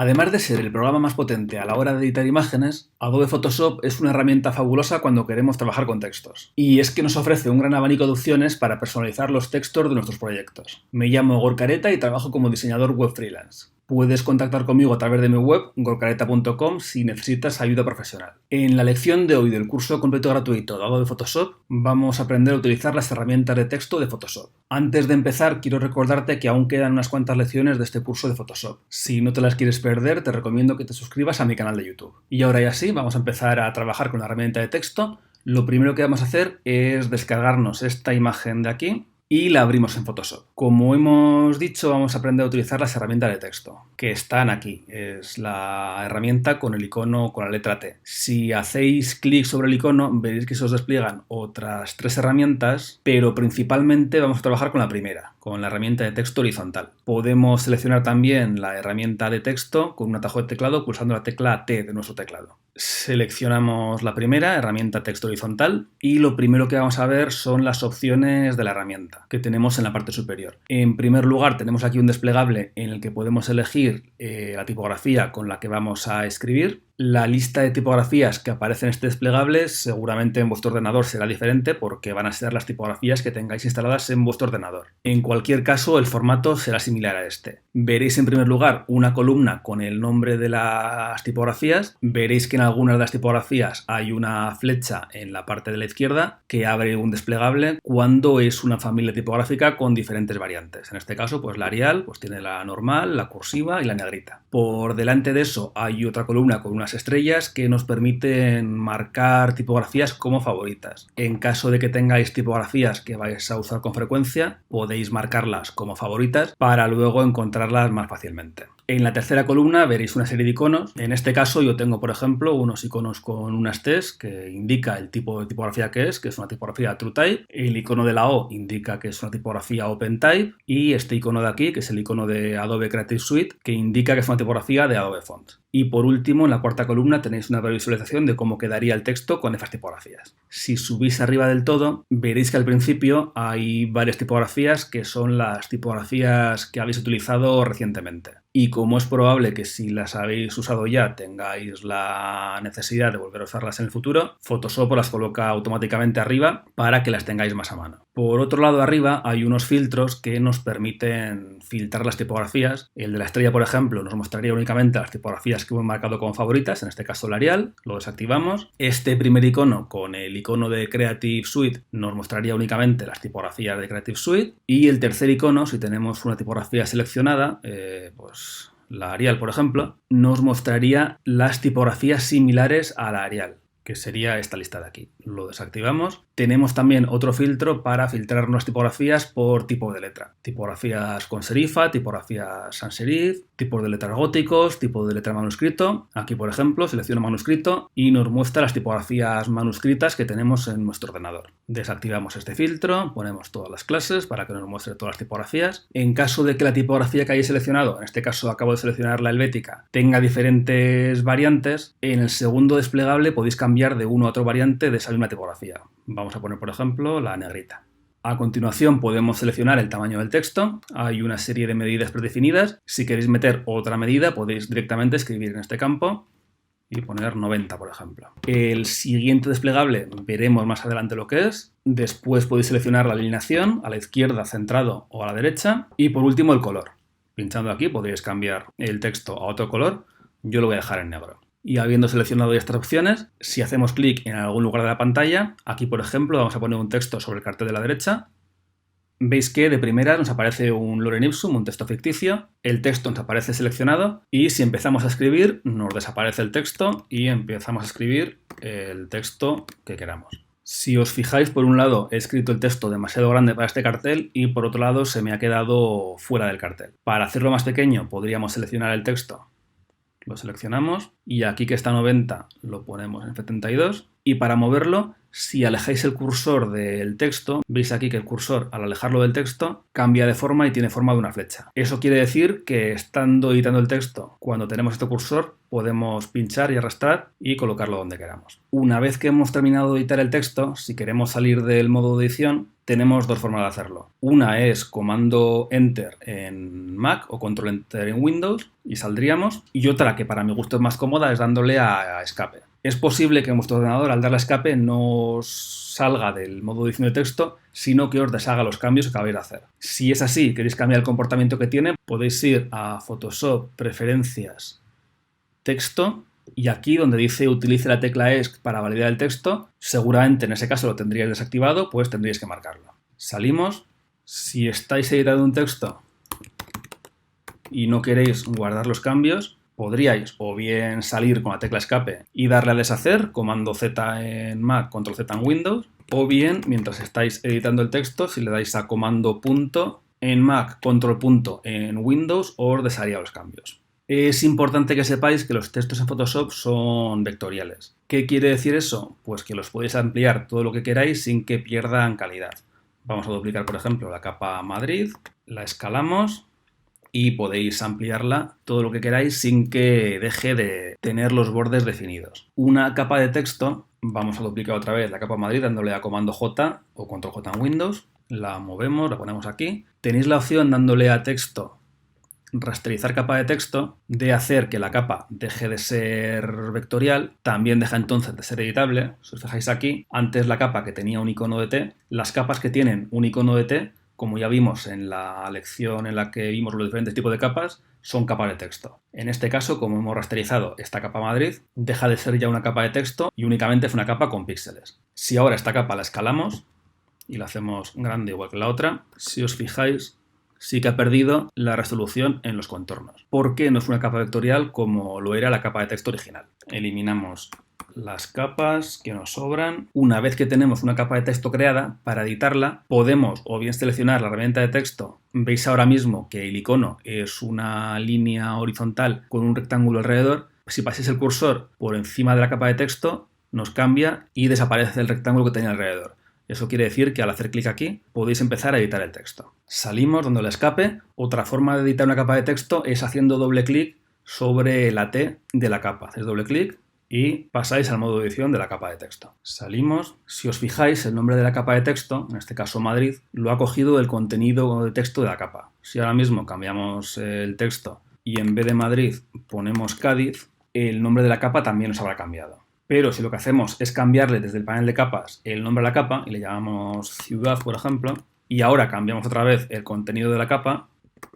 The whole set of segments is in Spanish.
Además de ser el programa más potente a la hora de editar imágenes, Adobe Photoshop es una herramienta fabulosa cuando queremos trabajar con textos. Y es que nos ofrece un gran abanico de opciones para personalizar los textos de nuestros proyectos. Me llamo Gorka Areta y trabajo como diseñador web freelance. Puedes contactar conmigo a través de mi web, gorkareta.com, si necesitas ayuda profesional. En la lección de hoy del curso completo gratuito de Adobe Photoshop, vamos a aprender a utilizar las herramientas de texto de Photoshop. Antes de empezar, quiero recordarte que aún quedan unas cuantas lecciones de este curso de Photoshop. Si no te las quieres perder, te recomiendo que te suscribas a mi canal de YouTube. Y ahora ya sí, vamos a empezar a trabajar con la herramienta de texto. Lo primero que vamos a hacer es descargarnos esta imagen de aquí y la abrimos en Photoshop. Como hemos dicho, vamos a aprender a utilizar las herramientas de texto, que están aquí. Es la herramienta con el icono con la letra T. Si hacéis clic sobre el icono, veréis que se os despliegan otras tres herramientas, pero principalmente vamos a trabajar con la primera, con la herramienta de texto horizontal. Podemos seleccionar también la herramienta de texto con un atajo de teclado pulsando la tecla T de nuestro teclado. Seleccionamos la primera, herramienta texto horizontal, y lo primero que vamos a ver son las opciones de la herramienta que tenemos en la parte superior. En primer lugar, tenemos aquí un desplegable en el que podemos elegir la tipografía con la que vamos a escribir. La lista de tipografías que aparece en este desplegable seguramente en vuestro ordenador será diferente porque van a ser las tipografías que tengáis instaladas en vuestro ordenador. En cualquier caso, el formato será similar a este. Veréis en primer lugar una columna con el nombre de las tipografías. Veréis que en algunas de las tipografías hay una flecha en la parte de la izquierda que abre un desplegable cuando es una familia tipográfica con diferentes variantes. En este caso, pues la Arial pues tiene la normal, la cursiva y la negrita. Por delante de eso hay otra columna con unas estrellas que nos permiten marcar tipografías como favoritas. En caso de que tengáis tipografías que vais a usar con frecuencia, podéis marcarlas como favoritas para luego encontrarlas más fácilmente. En la tercera columna veréis una serie de iconos. En este caso yo tengo, por ejemplo, unos iconos con unas T's que indica el tipo de tipografía que es una tipografía TrueType. El icono de la O indica que es una tipografía OpenType y este icono de aquí, que es el icono de Adobe Creative Suite, que indica que es una tipografía de Adobe Font. Y por último, en la cuarta columna tenéis una visualización de cómo quedaría el texto con esas tipografías. Si subís arriba del todo, veréis que al principio hay varias tipografías que son las tipografías que habéis utilizado recientemente. Y como es probable que si las habéis usado ya tengáis la necesidad de volver a usarlas en el futuro, Photoshop las coloca automáticamente arriba para que las tengáis más a mano. Por otro lado, arriba hay unos filtros que nos permiten filtrar las tipografías. El de la estrella, por ejemplo, nos mostraría únicamente las tipografías que hemos marcado como favoritas, en este caso el Arial, lo desactivamos. Este primer icono con el icono de Creative Suite nos mostraría únicamente las tipografías de Creative Suite. Y el tercer icono, si tenemos una tipografía seleccionada, pues la Arial, por ejemplo, nos mostraría las tipografías similares a la Arial, que sería esta lista de aquí. Lo desactivamos. Tenemos también otro filtro para filtrar nuestras tipografías por tipo de letra. Tipografías con serifa, tipografías sans serif, tipos de letras góticos, tipo de letra manuscrito. Aquí, por ejemplo, selecciono manuscrito y nos muestra las tipografías manuscritas que tenemos en nuestro ordenador. Desactivamos este filtro, ponemos todas las clases para que nos muestre todas las tipografías. En caso de que la tipografía que hayáis seleccionado, en este caso acabo de seleccionar la helvética, tenga diferentes variantes, en el segundo desplegable podéis cambiar de una a otra variante de esa misma tipografía. Vamos a poner, por ejemplo, la negrita. A continuación podemos seleccionar el tamaño del texto. Hay una serie de medidas predefinidas. Si queréis meter otra medida, podéis directamente escribir en este campo y poner 90, por ejemplo. El siguiente desplegable veremos más adelante lo que es. Después podéis seleccionar la alineación, a la izquierda, centrado o a la derecha. Y por último el color. Pinchando aquí podéis cambiar el texto a otro color. Yo lo voy a dejar en negro. Y habiendo seleccionado estas opciones, si hacemos clic en algún lugar de la pantalla, aquí por ejemplo vamos a poner un texto sobre el cartel de la derecha, veis que de primera nos aparece un lorem ipsum, un texto ficticio, el texto nos aparece seleccionado y si empezamos a escribir nos desaparece el texto y empezamos a escribir el texto que queramos. Si os fijáis, por un lado he escrito el texto demasiado grande para este cartel y por otro lado se me ha quedado fuera del cartel. Para hacerlo más pequeño podríamos seleccionar el texto. Lo seleccionamos y aquí que está 90 lo ponemos en 72 Y para moverlo, si alejáis el cursor del texto, veis aquí que el cursor, al alejarlo del texto, cambia de forma y tiene forma de una flecha. Eso quiere decir que estando editando el texto, cuando tenemos este cursor, podemos pinchar y arrastrar y colocarlo donde queramos. Una vez que hemos terminado de editar el texto, si queremos salir del modo de edición, tenemos dos formas de hacerlo. Una es comando Enter en Mac o Control Enter en Windows y saldríamos. Y otra, que para mi gusto es más cómoda, es dándole a escape. Es posible que en vuestro ordenador al darle a escape no os salga del modo de edición de texto, sino que os deshaga los cambios que acabáis de hacer. Si es así y queréis cambiar el comportamiento que tiene, podéis ir a Photoshop, Preferencias, Texto, y aquí donde dice utilice la tecla ESC para validar el texto, seguramente en ese caso lo tendríais desactivado, pues tendríais que marcarlo. Salimos. Si estáis editando un texto y no queréis guardar los cambios, podríais o bien salir con la tecla escape y darle a deshacer, comando Z en Mac, control Z en Windows, o bien, mientras estáis editando el texto, si le dais a comando punto en Mac, control punto en Windows, os desharía los cambios. Es importante que sepáis que los textos en Photoshop son vectoriales. ¿Qué quiere decir eso? Pues que los podéis ampliar todo lo que queráis sin que pierdan calidad. Vamos a duplicar, por ejemplo, la capa Madrid, la escalamos y podéis ampliarla todo lo que queráis sin que deje de tener los bordes definidos. Una capa de texto, vamos a duplicar otra vez la capa Madrid dándole a comando J o control J en Windows, la movemos, la ponemos aquí. Tenéis la opción dándole a texto, rasterizar capa de texto, de hacer que la capa deje de ser vectorial, también deja entonces de ser editable. Si os fijáis aquí, antes la capa que tenía un icono de T, las capas que tienen un icono de T, como ya vimos en la lección en la que vimos los diferentes tipos de capas, son capas de texto. En este caso, como hemos rasterizado esta capa Madrid, deja de ser ya una capa de texto y únicamente es una capa con píxeles. Si ahora esta capa la escalamos y la hacemos grande igual que la otra, si os fijáis, sí que ha perdido la resolución en los contornos, porque no es una capa vectorial como lo era la capa de texto original. Eliminamos las capas que nos sobran. Una vez que tenemos una capa de texto creada, para editarla podemos o bien seleccionar la herramienta de texto. Veis ahora mismo que el icono es una línea horizontal con un rectángulo alrededor. Si pasáis el cursor por encima de la capa de texto, nos cambia y desaparece el rectángulo que tenía alrededor. Eso quiere decir que al hacer clic aquí podéis empezar a editar el texto. Salimos dándole escape. Otra forma de editar una capa de texto es haciendo doble clic sobre la T de la capa. Hacéis doble clic y pasáis al modo de edición de la capa de texto. Salimos. Si os fijáis, el nombre de la capa de texto, en este caso Madrid, lo ha cogido del contenido de texto de la capa. Si ahora mismo cambiamos el texto y en vez de Madrid ponemos Cádiz, el nombre de la capa también nos habrá cambiado. Pero si lo que hacemos es cambiarle desde el panel de capas el nombre a la capa y le llamamos ciudad, por ejemplo, y ahora cambiamos otra vez el contenido de la capa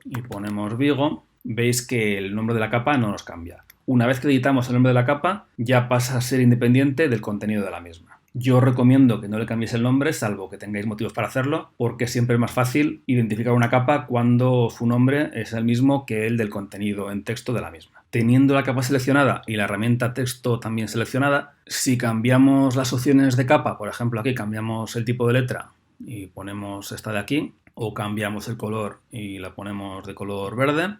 y ponemos Vigo, veis que el nombre de la capa no nos cambia. Una vez que editamos el nombre de la capa, ya pasa a ser independiente del contenido de la misma. Yo os recomiendo que no le cambiéis el nombre, salvo que tengáis motivos para hacerlo, porque siempre es más fácil identificar una capa cuando su nombre es el mismo que el del contenido en texto de la misma. Teniendo la capa seleccionada y la herramienta texto también seleccionada, si cambiamos las opciones de capa, por ejemplo aquí cambiamos el tipo de letra y ponemos esta de aquí, o cambiamos el color y la ponemos de color verde,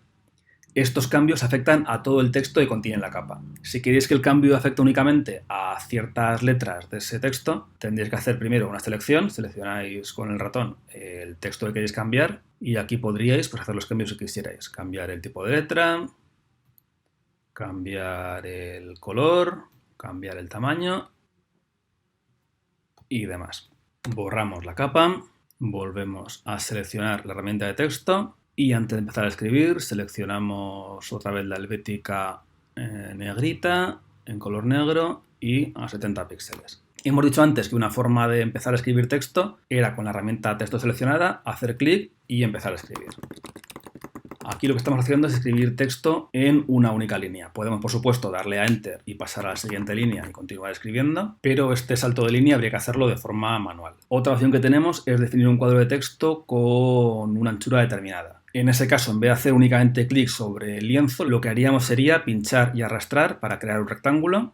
estos cambios afectan a todo el texto que contiene la capa. Si queréis que el cambio afecte únicamente a ciertas letras de ese texto, tendréis que hacer primero una selección, seleccionáis con el ratón el texto que queréis cambiar y aquí podríais hacer los cambios que quisierais. Cambiar el tipo de letra, cambiar el color, cambiar el tamaño y demás. Borramos la capa, volvemos a seleccionar la herramienta de texto y antes de empezar a escribir seleccionamos otra vez la helvética negrita en color negro y a 70 píxeles. Hemos dicho antes que una forma de empezar a escribir texto era con la herramienta texto seleccionada, hacer clic y empezar a escribir. Aquí lo que estamos haciendo es escribir texto en una única línea. Podemos, por supuesto, darle a Enter y pasar a la siguiente línea y continuar escribiendo, pero este salto de línea habría que hacerlo de forma manual. Otra opción que tenemos es definir un cuadro de texto con una anchura determinada. En ese caso, en vez de hacer únicamente clic sobre el lienzo, lo que haríamos sería pinchar y arrastrar para crear un rectángulo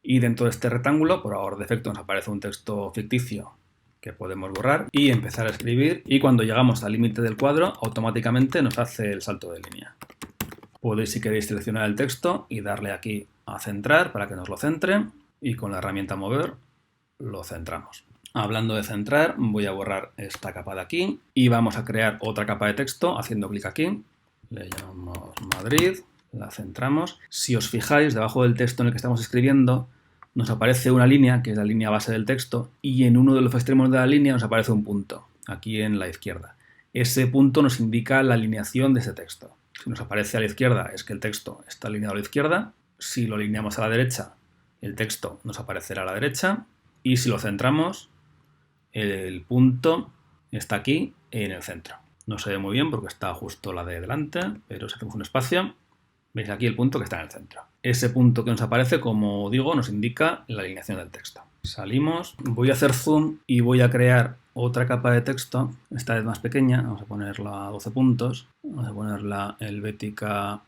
y dentro de este rectángulo, por ahora de defecto, nos aparece un texto ficticio que podemos borrar y empezar a escribir y cuando llegamos al límite del cuadro automáticamente nos hace el salto de línea. Podéis, si queréis, seleccionar el texto y darle aquí a centrar para que nos lo centre y con la herramienta mover lo centramos. Hablando de centrar, voy a borrar esta capa de aquí y vamos a crear otra capa de texto haciendo clic aquí. Le llamamos Madrid, la centramos. Si os fijáis, debajo del texto en el que estamos escribiendo nos aparece una línea, que es la línea base del texto, y en uno de los extremos de la línea nos aparece un punto, aquí en la izquierda. Ese punto nos indica la alineación de ese texto. Si nos aparece a la izquierda es que el texto está alineado a la izquierda. Si lo alineamos a la derecha, el texto nos aparecerá a la derecha. Y si lo centramos, el punto está aquí en el centro. No se ve muy bien porque está justo la de delante, pero si hacemos un espacio, veis aquí el punto que está en el centro. Ese punto que nos aparece, como digo, nos indica la alineación del texto. Salimos, voy a hacer zoom y voy a crear otra capa de texto, esta vez más pequeña, vamos a ponerla a 12 puntos, vamos a ponerla helvética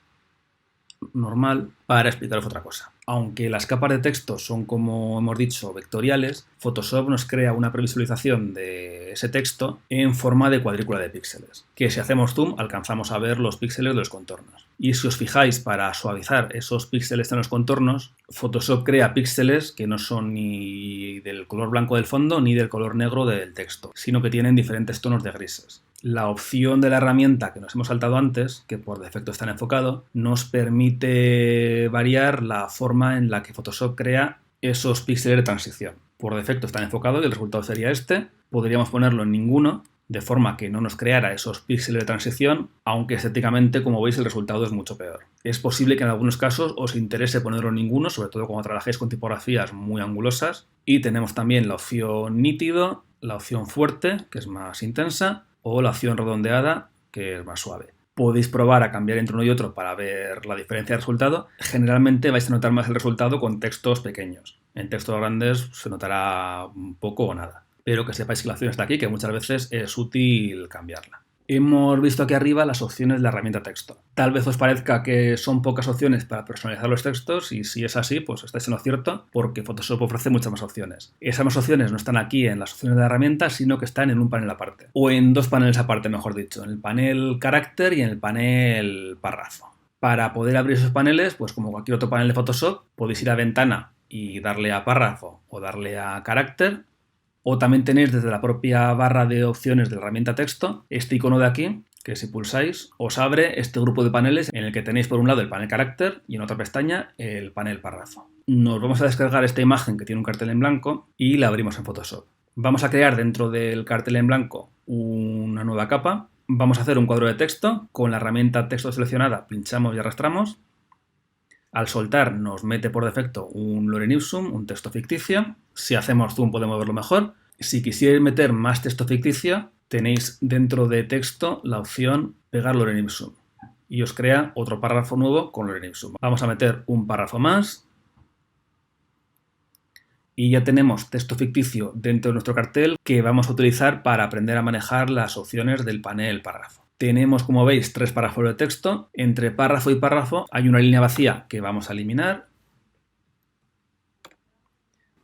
normal para explicaros otra cosa. Aunque las capas de texto son, como hemos dicho, vectoriales, Photoshop nos crea una previsualización de ese texto en forma de cuadrícula de píxeles, que si hacemos zoom alcanzamos a ver los píxeles de los contornos. Y si os fijáis, para suavizar esos píxeles en los contornos, Photoshop crea píxeles que no son ni del color blanco del fondo ni del color negro del texto, sino que tienen diferentes tonos de grises. La opción de la herramienta que nos hemos saltado antes, que por defecto está en enfocado, nos permite variar la forma en la que Photoshop crea esos píxeles de transición. Por defecto está en enfocado y el resultado sería este. Podríamos ponerlo en ninguno, de forma que no nos creara esos píxeles de transición, aunque estéticamente, como veis, el resultado es mucho peor. Es posible que en algunos casos os interese ponerlo en ninguno, sobre todo cuando trabajéis con tipografías muy angulosas. Y tenemos también la opción nítido, la opción fuerte, que es más intensa, o la opción redondeada, que es más suave. Podéis probar a cambiar entre uno y otro para ver la diferencia de resultado. Generalmente vais a notar más el resultado con textos pequeños. En textos grandes se notará poco o nada. Pero que sepáis que la opción está aquí, que muchas veces es útil cambiarla. Hemos visto aquí arriba las opciones de la herramienta texto. Tal vez os parezca que son pocas opciones para personalizar los textos y si es así, pues estáis en lo cierto porque Photoshop ofrece muchas más opciones. Esas más opciones no están aquí en las opciones de la herramienta, sino que están en un panel aparte. O en dos paneles aparte, mejor dicho, en el panel carácter y en el panel párrafo. Para poder abrir esos paneles, pues como cualquier otro panel de Photoshop, podéis ir a ventana y darle a párrafo o darle a carácter. O también tenéis desde la propia barra de opciones de la herramienta texto este icono de aquí, que si pulsáis os abre este grupo de paneles en el que tenéis por un lado el panel carácter y en otra pestaña el panel párrafo. Nos vamos a descargar esta imagen que tiene un cartel en blanco y la abrimos en Photoshop. Vamos a crear dentro del cartel en blanco una nueva capa. Vamos a hacer un cuadro de texto. Con la herramienta texto seleccionada pinchamos y arrastramos. Al soltar nos mete por defecto un lorem ipsum, un texto ficticio. Si hacemos zoom podemos verlo mejor. Si quisierais meter más texto ficticio, tenéis dentro de texto la opción pegar lorem ipsum y os crea otro párrafo nuevo con lorem ipsum. Vamos a meter un párrafo más y ya tenemos texto ficticio dentro de nuestro cartel que vamos a utilizar para aprender a manejar las opciones del panel párrafo. Tenemos, como veis, 3 párrafos de texto. Entre párrafo y párrafo hay una línea vacía que vamos a eliminar,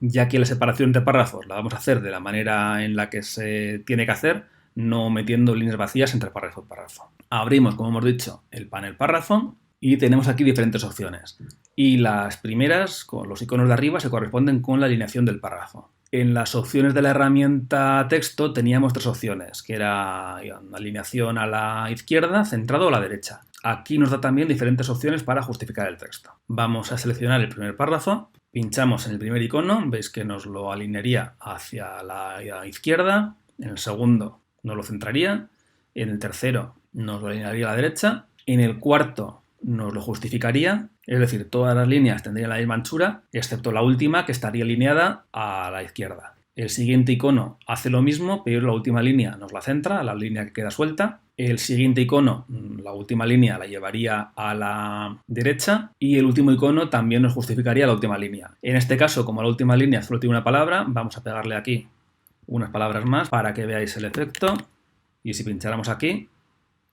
ya que la separación entre párrafos la vamos a hacer de la manera en la que se tiene que hacer, no metiendo líneas vacías entre párrafo y párrafo. Abrimos, como hemos dicho, el panel párrafo y tenemos aquí diferentes opciones. Y las primeras, con los iconos de arriba, se corresponden con la alineación del párrafo. En las opciones de la herramienta texto teníamos 3 opciones, que era alineación a la izquierda, centrado o a la derecha. Aquí nos da también diferentes opciones para justificar el texto. Vamos a seleccionar el primer párrafo, pinchamos en el primer icono, veis que nos lo alinearía hacia la izquierda, en el segundo nos lo centraría, en el tercero nos lo alinearía a la derecha, en el cuarto nos lo justificaría, es decir, todas las líneas tendrían la misma anchura, excepto la última que estaría alineada a la izquierda. El siguiente icono hace lo mismo, pero la última línea nos la centra, la línea que queda suelta. El siguiente icono, la última línea la llevaría a la derecha y el último icono también nos justificaría la última línea. En este caso, como la última línea solo tiene una palabra, vamos a pegarle aquí unas palabras más para que veáis el efecto y si pincháramos aquí,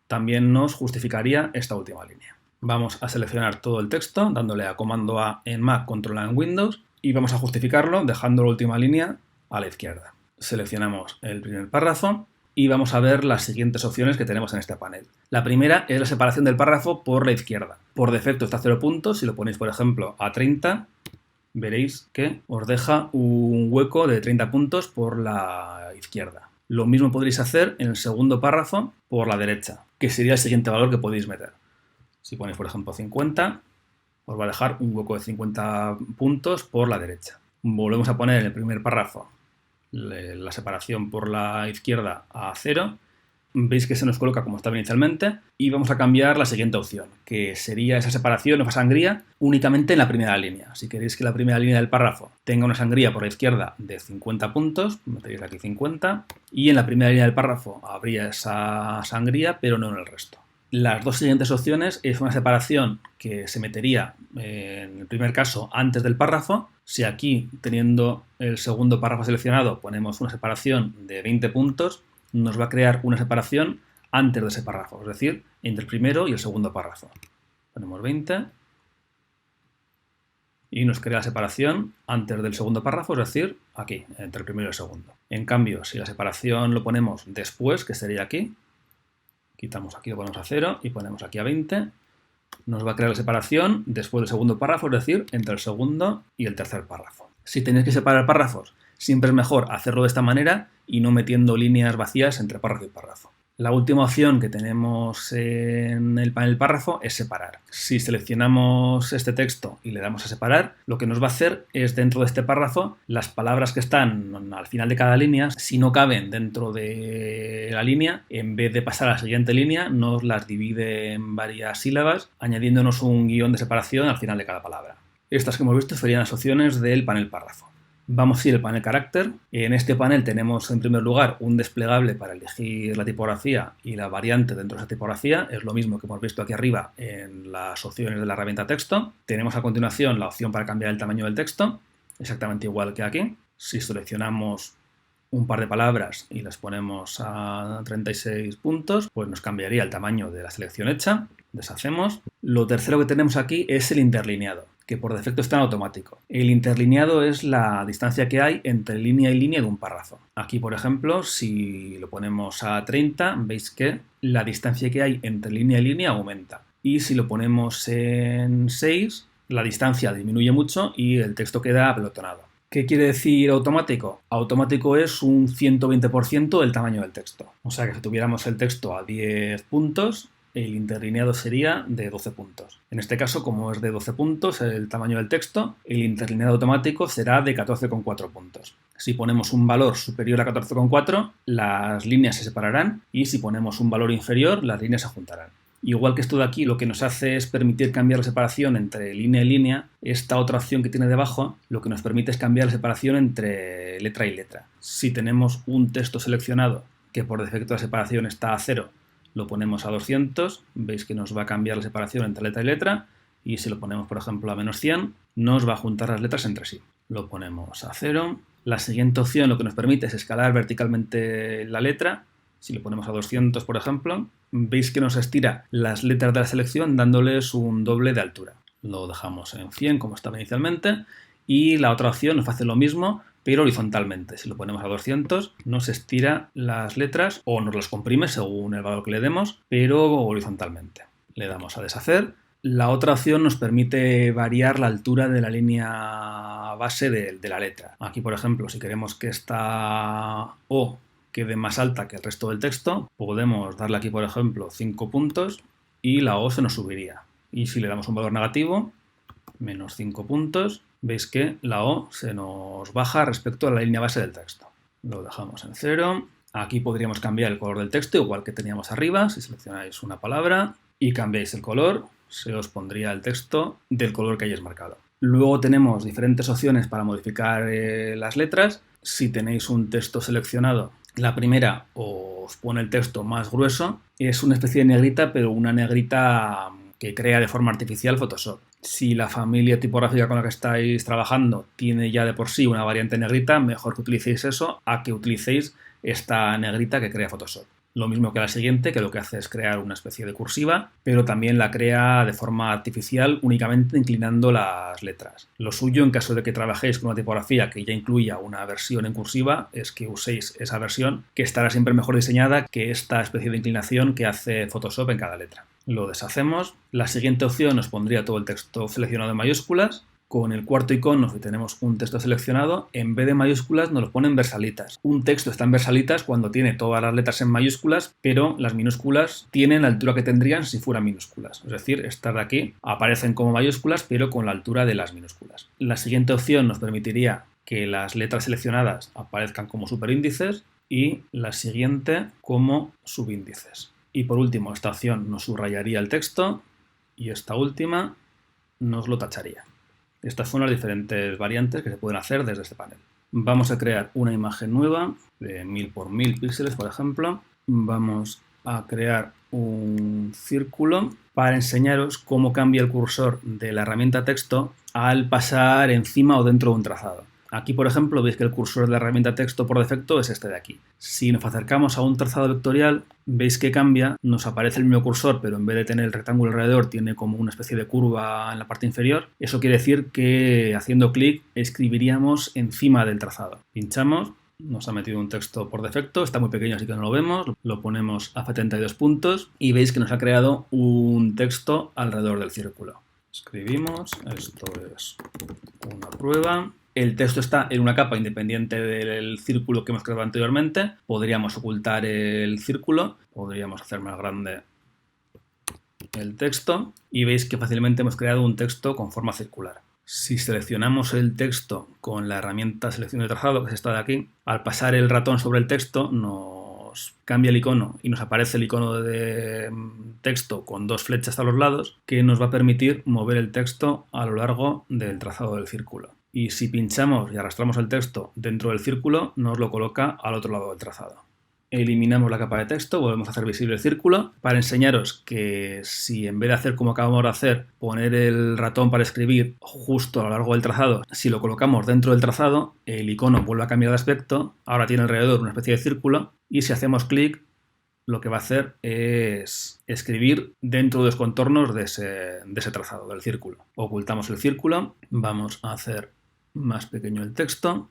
también nos justificaría esta última línea. Vamos a seleccionar todo el texto dándole a comando A en Mac, control A en Windows y vamos a justificarlo dejando la última línea a la izquierda. Seleccionamos el primer párrafo y vamos a ver las siguientes opciones que tenemos en este panel. La primera es la separación del párrafo por la izquierda. Por defecto está a 0 puntos, si lo ponéis por ejemplo a 30 veréis que os deja un hueco de 30 puntos por la izquierda. Lo mismo podréis hacer en el segundo párrafo por la derecha, que sería el siguiente valor que podéis meter. Si ponéis, por ejemplo, 50, os va a dejar un hueco de 50 puntos por la derecha. Volvemos a poner en el primer párrafo la separación por la izquierda a 0. Veis que se nos coloca como estaba inicialmente y vamos a cambiar la siguiente opción, que sería esa separación o esa sangría únicamente en la primera línea. Si queréis que la primera línea del párrafo tenga una sangría por la izquierda de 50 puntos, meteréis aquí 50 y en la primera línea del párrafo habría esa sangría, pero no en el resto. Las dos siguientes opciones es una separación que se metería en el primer caso antes del párrafo. Si aquí, teniendo el segundo párrafo seleccionado, ponemos una separación de 20 puntos, nos va a crear una separación antes de ese párrafo, es decir, entre el primero y el segundo párrafo. Ponemos 20 y nos crea la separación antes del segundo párrafo, es decir, aquí, entre el primero y el segundo. En cambio, si la separación lo ponemos después, que sería aquí, quitamos aquí, lo ponemos a 0 y ponemos aquí a 20, nos va a crear la separación después del segundo párrafo, es decir, entre el segundo y el tercer párrafo. Si tenéis que separar párrafos, siempre es mejor hacerlo de esta manera y no metiendo líneas vacías entre párrafo y párrafo. La última opción que tenemos en el panel párrafo es separar. Si seleccionamos este texto y le damos a separar, lo que nos va a hacer es dentro de este párrafo, las palabras que están al final de cada línea, si no caben dentro de la línea, en vez de pasar a la siguiente línea, nos las divide en varias sílabas, añadiéndonos un guión de separación al final de cada palabra. Estas que hemos visto serían las opciones del panel párrafo. Vamos a ir al panel carácter. En este panel tenemos en primer lugar un desplegable para elegir la tipografía y la variante dentro de esa tipografía. Es lo mismo que hemos visto aquí arriba en las opciones de la herramienta texto. Tenemos a continuación la opción para cambiar el tamaño del texto, exactamente igual que aquí. Si seleccionamos un par de palabras y las ponemos a 36 puntos, pues nos cambiaría el tamaño de la selección hecha. Deshacemos. Lo tercero que tenemos aquí es el interlineado, que por defecto está en automático. El interlineado es la distancia que hay entre línea y línea de un párrafo. Aquí, por ejemplo, si lo ponemos a 30, veis que la distancia que hay entre línea y línea aumenta. Y si lo ponemos en 6, la distancia disminuye mucho y el texto queda apelotonado. ¿Qué quiere decir automático? Automático es un 120% del tamaño del texto. O sea que si tuviéramos el texto a 10 puntos, el interlineado sería de 12 puntos. En este caso, como es de 12 puntos el tamaño del texto, el interlineado automático será de 14,4 puntos. Si ponemos un valor superior a 14,4, las líneas se separarán y si ponemos un valor inferior, las líneas se juntarán. Igual que esto de aquí, lo que nos hace es permitir cambiar la separación entre línea y línea. Esta otra opción que tiene debajo, lo que nos permite es cambiar la separación entre letra y letra. Si tenemos un texto seleccionado que por defecto la separación está a 0, lo ponemos a 200, veis que nos va a cambiar la separación entre letra y letra, y si lo ponemos, por ejemplo, a menos 100, nos va a juntar las letras entre sí. Lo ponemos a 0. La siguiente opción lo que nos permite es escalar verticalmente la letra. Si lo ponemos a 200, por ejemplo, veis que nos estira las letras de la selección dándoles un doble de altura. Lo dejamos en 100, como estaba inicialmente, y la otra opción nos hace lo mismo, pero horizontalmente. Si lo ponemos a 200, nos estira las letras o nos las comprime según el valor que le demos, pero horizontalmente. Le damos a deshacer. La otra opción nos permite variar la altura de la línea base de la letra. Aquí, por ejemplo, si queremos que esta O quede más alta que el resto del texto, podemos darle aquí, por ejemplo, 5 puntos y la O se nos subiría. Y si le damos un valor negativo, menos 5 puntos, veis que la O se nos baja respecto a la línea base del texto. Lo dejamos en 0. Aquí podríamos cambiar el color del texto, igual que teníamos arriba. Si seleccionáis una palabra y cambiáis el color, se os pondría el texto del color que hayáis marcado. Luego tenemos diferentes opciones para modificar las letras. Si tenéis un texto seleccionado, la primera os pone el texto más grueso. Es una especie de negrita, pero una negrita que crea de forma artificial Photoshop. Si la familia tipográfica con la que estáis trabajando tiene ya de por sí una variante negrita, mejor que utilicéis eso a que utilicéis esta negrita que crea Photoshop. Lo mismo que la siguiente, que lo que hace es crear una especie de cursiva, pero también la crea de forma artificial únicamente inclinando las letras. Lo suyo, en caso de que trabajéis con una tipografía que ya incluya una versión en cursiva, es que uséis esa versión, que estará siempre mejor diseñada que esta especie de inclinación que hace Photoshop en cada letra. Lo deshacemos. La siguiente opción nos pondría todo el texto seleccionado en mayúsculas. Con el cuarto icono, si tenemos un texto seleccionado, en vez de mayúsculas nos lo ponen versalitas. Un texto está en versalitas cuando tiene todas las letras en mayúsculas, pero las minúsculas tienen la altura que tendrían si fueran minúsculas. Es decir, estas de aquí aparecen como mayúsculas, pero con la altura de las minúsculas. La siguiente opción nos permitiría que las letras seleccionadas aparezcan como superíndices y la siguiente como subíndices. Y por último, esta opción nos subrayaría el texto y esta última nos lo tacharía. Estas son las diferentes variantes que se pueden hacer desde este panel. Vamos a crear una imagen nueva de 1000 por 1000 píxeles, por ejemplo. Vamos a crear un círculo para enseñaros cómo cambia el cursor de la herramienta texto al pasar encima o dentro de un trazado. Aquí, por ejemplo, veis que el cursor de la herramienta texto por defecto es este de aquí. Si nos acercamos a un trazado vectorial, veis que cambia, nos aparece el mismo cursor, pero en vez de tener el rectángulo alrededor, tiene como una especie de curva en la parte inferior. Eso quiere decir que haciendo clic escribiríamos encima del trazado. Pinchamos, nos ha metido un texto por defecto, está muy pequeño así que no lo vemos, lo ponemos a 72 puntos y veis que nos ha creado un texto alrededor del círculo. Escribimos, esto es una prueba. El texto está en una capa independiente del círculo que hemos creado anteriormente. Podríamos ocultar el círculo, podríamos hacer más grande el texto y veis que fácilmente hemos creado un texto con forma circular. Si seleccionamos el texto con la herramienta selección de trazado, que es esta de aquí, al pasar el ratón sobre el texto nos cambia el icono y nos aparece el icono de texto con dos flechas a los lados que nos va a permitir mover el texto a lo largo del trazado del círculo. Y si pinchamos y arrastramos el texto dentro del círculo, nos lo coloca al otro lado del trazado. Eliminamos la capa de texto, volvemos a hacer visible el círculo para enseñaros que si en vez de hacer como acabamos de hacer, poner el ratón para escribir justo a lo largo del trazado, si lo colocamos dentro del trazado, el icono vuelve a cambiar de aspecto, ahora tiene alrededor una especie de círculo y si hacemos clic, lo que va a hacer es escribir dentro de los contornos de ese trazado, del círculo. Ocultamos el círculo, vamos a hacer más pequeño el texto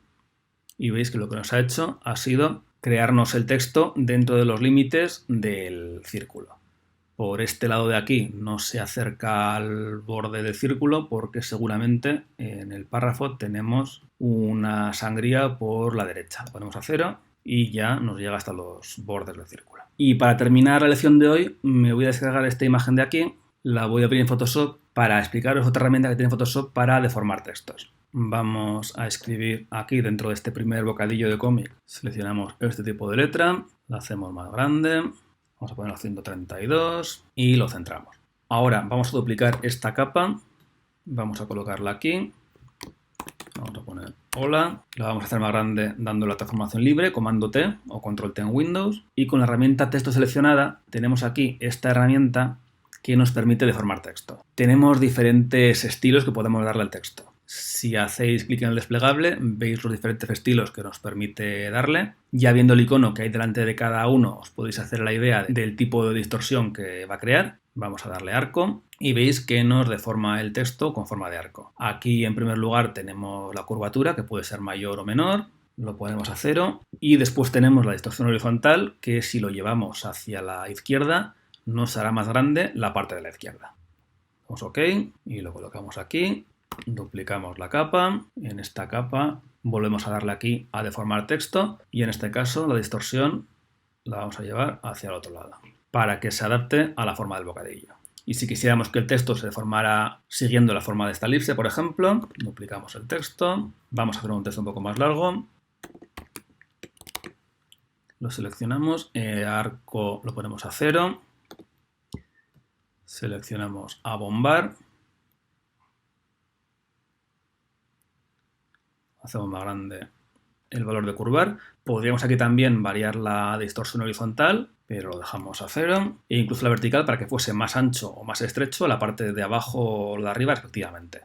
y veis que lo que nos ha hecho ha sido crearnos el texto dentro de los límites del círculo. Por este lado de aquí no se acerca al borde del círculo porque seguramente en el párrafo tenemos una sangría por la derecha. Lo ponemos a 0 y ya nos llega hasta los bordes del círculo. Y para terminar la lección de hoy me voy a descargar esta imagen de aquí, la voy a abrir en Photoshop para explicaros otra herramienta que tiene Photoshop para deformar textos. Vamos a escribir aquí dentro de este primer bocadillo de cómic. Seleccionamos este tipo de letra, la hacemos más grande, vamos a ponerlo a 132 y lo centramos. Ahora vamos a duplicar esta capa, vamos a colocarla aquí, vamos a poner hola, la vamos a hacer más grande dando la transformación libre, comando T o control T en Windows y con la herramienta texto seleccionada tenemos aquí esta herramienta que nos permite deformar texto. Tenemos diferentes estilos que podemos darle al texto. Si hacéis clic en el desplegable, veis los diferentes estilos que nos permite darle. Ya viendo el icono que hay delante de cada uno, os podéis hacer la idea del tipo de distorsión que va a crear. Vamos a darle arco y veis que nos deforma el texto con forma de arco. Aquí en primer lugar tenemos la curvatura, que puede ser mayor o menor. Lo ponemos a 0 y después tenemos la distorsión horizontal, que si lo llevamos hacia la izquierda, nos hará más grande la parte de la izquierda. Damos OK y lo colocamos aquí. Duplicamos la capa, en esta capa volvemos a darle aquí a deformar texto y en este caso la distorsión la vamos a llevar hacia el otro lado para que se adapte a la forma del bocadillo. Y si quisiéramos que el texto se deformara siguiendo la forma de esta elipse, por ejemplo, duplicamos el texto, vamos a hacer un texto un poco más largo, lo seleccionamos, arco lo ponemos a 0, seleccionamos abombar, hacemos más grande el valor de curvar. Podríamos aquí también variar la distorsión horizontal, pero lo dejamos a 0. E incluso la vertical para que fuese más ancho o más estrecho, la parte de abajo o la de arriba respectivamente.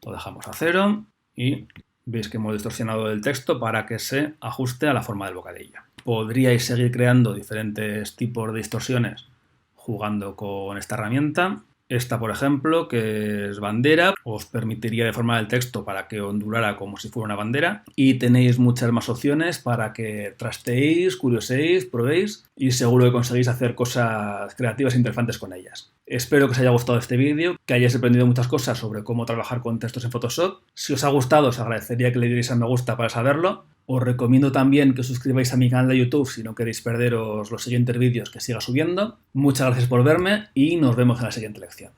Lo dejamos a 0 y veis que hemos distorsionado el texto para que se ajuste a la forma del bocadillo. Podríais seguir creando diferentes tipos de distorsiones jugando con esta herramienta. Esta, por ejemplo, que es bandera, os permitiría deformar el texto para que ondulara como si fuera una bandera. Y tenéis muchas más opciones para que trasteéis, curioséis, probéis y seguro que conseguís hacer cosas creativas e interesantes con ellas. Espero que os haya gustado este vídeo, que hayáis aprendido muchas cosas sobre cómo trabajar con textos en Photoshop. Si os ha gustado, os agradecería que le dierais a me gusta para saberlo. Os recomiendo también que os suscribáis a mi canal de YouTube si no queréis perderos los siguientes vídeos que siga subiendo. Muchas gracias por verme y nos vemos en la siguiente lección.